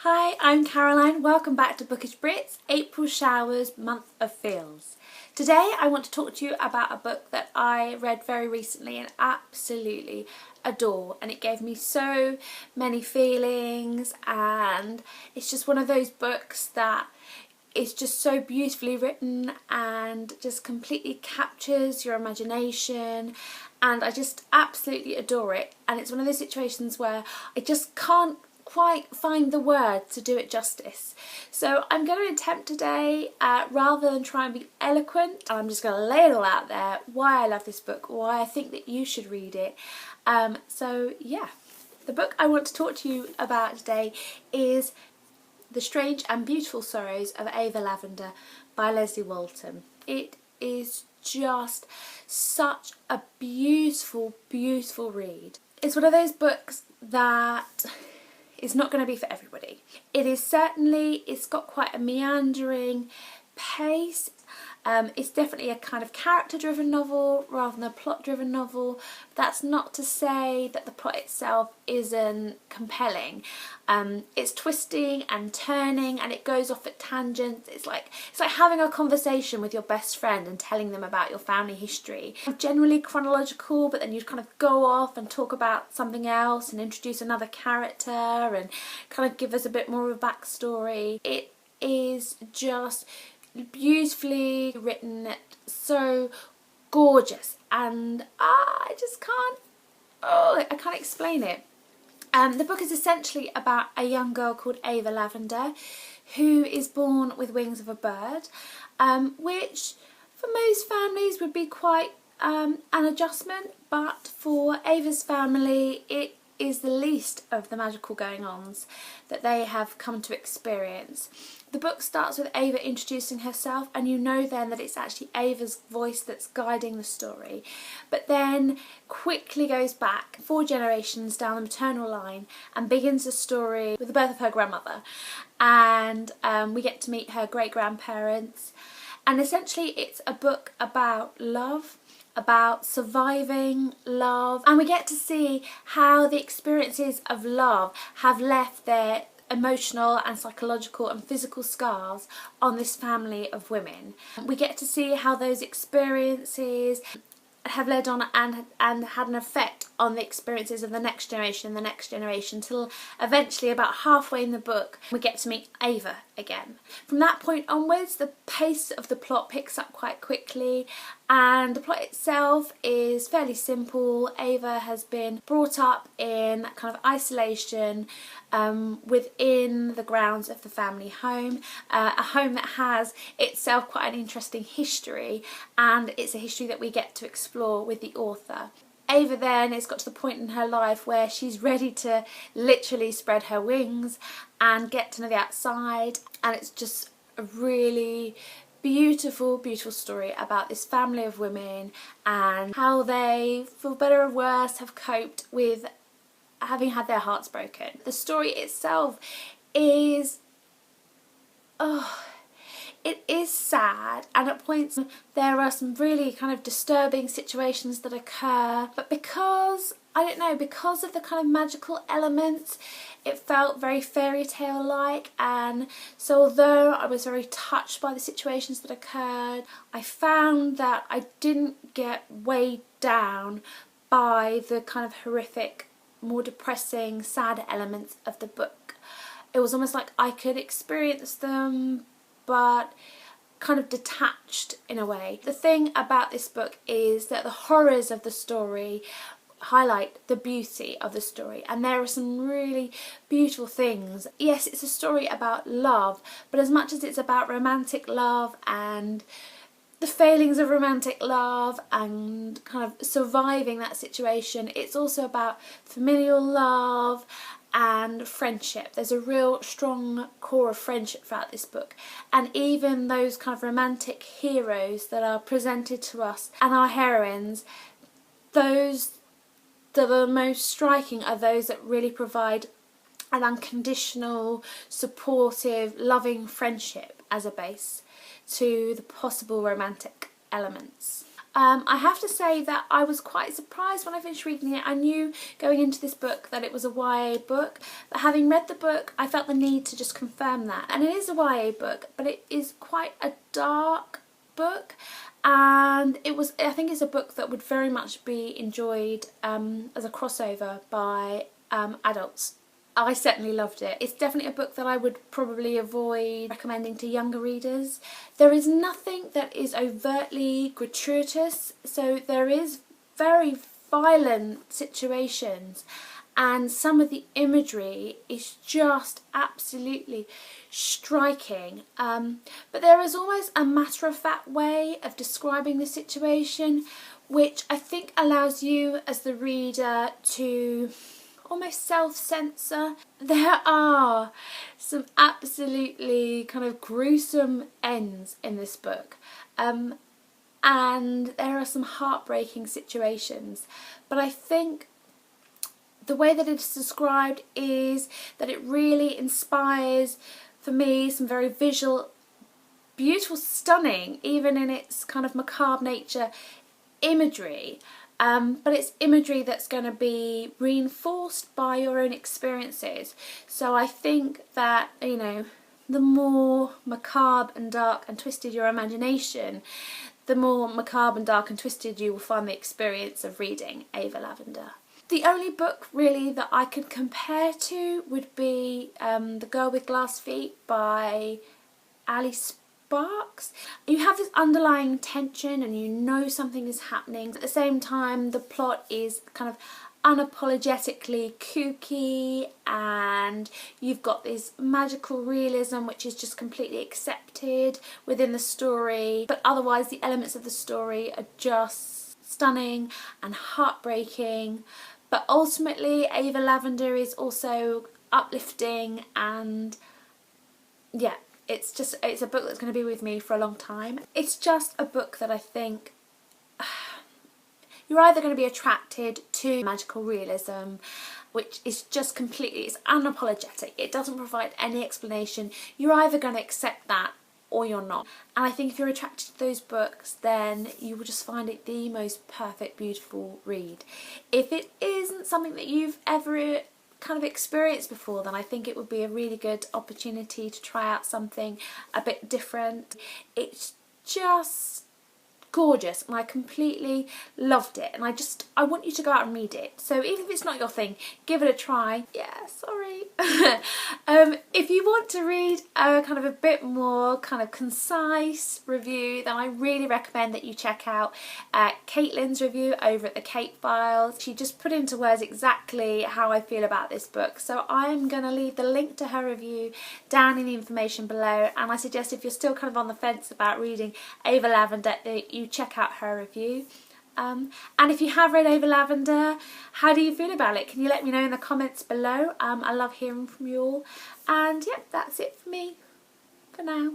Hi, I'm Caroline. Welcome back to Bookish Brits, April Showers, Month of Feels. Today I want to talk to you about a book that I read very recently and absolutely adore, and it gave me so many feelings, and it's just one of those books that is just so beautifully written and just completely captures your imagination, and I just absolutely adore it. And it's one of those situations where I just can't quite find the words to do it justice. So I'm going to attempt today, rather than try and be eloquent, I'm just going to lay it all out there, why I love this book, why I think that you should read it. So yeah, the book I want to talk to you about today is The Strange and Beautiful Sorrows of Ava Lavender by Leslye Walton. It is just such a beautiful, beautiful read. It's one of those books that is not going to be for everybody. It is certainly, it's got quite a meandering pace. It's definitely a kind of character-driven novel rather than a plot-driven novel. That's not to say that the plot itself isn't compelling. It's twisting and turning, and it goes off at tangents. It's like having a conversation with your best friend and telling them about your family history. Generally chronological, but then you kind of go off and talk about something else and introduce another character and kind of give us a bit more of a backstory. It is just beautifully written, so gorgeous, and I just can't, I can't explain it. The book is essentially about a young girl called Ava Lavender who is born with wings of a bird, which for most families would be quite an adjustment, but for Ava's family it is the least of the magical going-ons that they have come to experience. The book starts with Ava introducing herself, and you know then that it's actually Ava's voice that's guiding the story, but then quickly goes back 4 generations down the maternal line and begins the story with the birth of her grandmother, and we get to meet her great-grandparents, and essentially it's a book about love, about surviving love, and we get to see how the experiences of love have left their emotional and psychological and physical scars on this family of women. We get to see how those experiences have led on and had an effect on the experiences of the next generation, till eventually about halfway in the book we get to meet Ava again. From that point onwards the pace of the plot picks up quite quickly, and the plot itself is fairly simple. Ava has been brought up in kind of isolation within the grounds of the family home, a home that has itself quite an interesting history, and it's a history that we get to explore with the author. Ava then has got to the point in her life where she's ready to literally spread her wings and get to know the outside, and it's just a really beautiful, beautiful story about this family of women and how they, for better or worse, have coped with having had their hearts broken. The story itself is, it is sad, and at points there are some really kind of disturbing situations that occur, but because, I don't know, because of the kind of magical elements, it felt very fairy tale like, and so although I was very touched by the situations that occurred, I found that I didn't get weighed down by the kind of horrific, more depressing, sad elements of the book. It was almost like I could experience them, but kind of detached in a way. The thing about this book is that the horrors of the story highlight the beauty of the story, and there are some really beautiful things. Yes, it's a story about love, but as much as it's about romantic love and the failings of romantic love and kind of surviving that situation, it's also about familial love and friendship. There's a real strong core of friendship throughout this book, and even those kind of romantic heroes that are presented to us and our heroines, those that are most striking are those that really provide an unconditional, supportive, loving friendship as a base to the possible romantic elements. I have to say that I was quite surprised when I finished reading it. I knew going into this book that it was a YA book, but having read the book I felt the need to just confirm that. And it is a YA book, but it is quite a dark book, and I think it's a book that would very much be enjoyed as a crossover by adults. I certainly loved it. It's definitely a book that I would probably avoid recommending to younger readers. There is nothing that is overtly gratuitous, so there is very violent situations, and some of the imagery is just absolutely striking. But there is almost a matter-of-fact way of describing the situation, which I think allows you as the reader to almost self-censor. There are some absolutely kind of gruesome ends in this book, and there are some heartbreaking situations, but I think the way that it's described is that it really inspires for me some very visual, beautiful, stunning, even in its kind of macabre nature, imagery. But it's imagery that's going to be reinforced by your own experiences. So I think that, you know, the more macabre and dark and twisted your imagination, the more macabre and dark and twisted you will find the experience of reading Ava Lavender. The only book really that I could compare to would be The Girl with Glass Feet by Ali Sparks. You have this underlying tension and you know something is happening. At the same time, the plot is kind of unapologetically kooky, and you've got this magical realism which is just completely accepted within the story, but otherwise the elements of the story are just stunning and heartbreaking. But ultimately Ava Lavender is also uplifting, and yeah, it's a book that's going to be with me for a long time. It's just a book that I think you're either going to be attracted to magical realism, which is just completely, it's unapologetic, it doesn't provide any explanation. You're either going to accept that or you're not. And I think if you're attracted to those books, then you will just find it the most perfect, beautiful read. If it isn't something that you've ever kind of experienced before, then I think it would be a really good opportunity to try out something a bit different. It's just gorgeous and I completely loved it, and I want you to go out and read it. So even if it's not your thing, give it a try. Yeah, sorry. If you want to read a kind of a bit more kind of concise review, then I really recommend that you check out Caitlin's review over at the Cait Files. She just put into words exactly how I feel about this book, so I'm going to leave the link to her review down in the information below, and I suggest if you're still kind of on the fence about reading Ava Lavender that you check out her review. And if you have read Ava Lavender, how do you feel about it? Can you let me know in the comments below? I love hearing from you all. And yeah, that's it for me for now.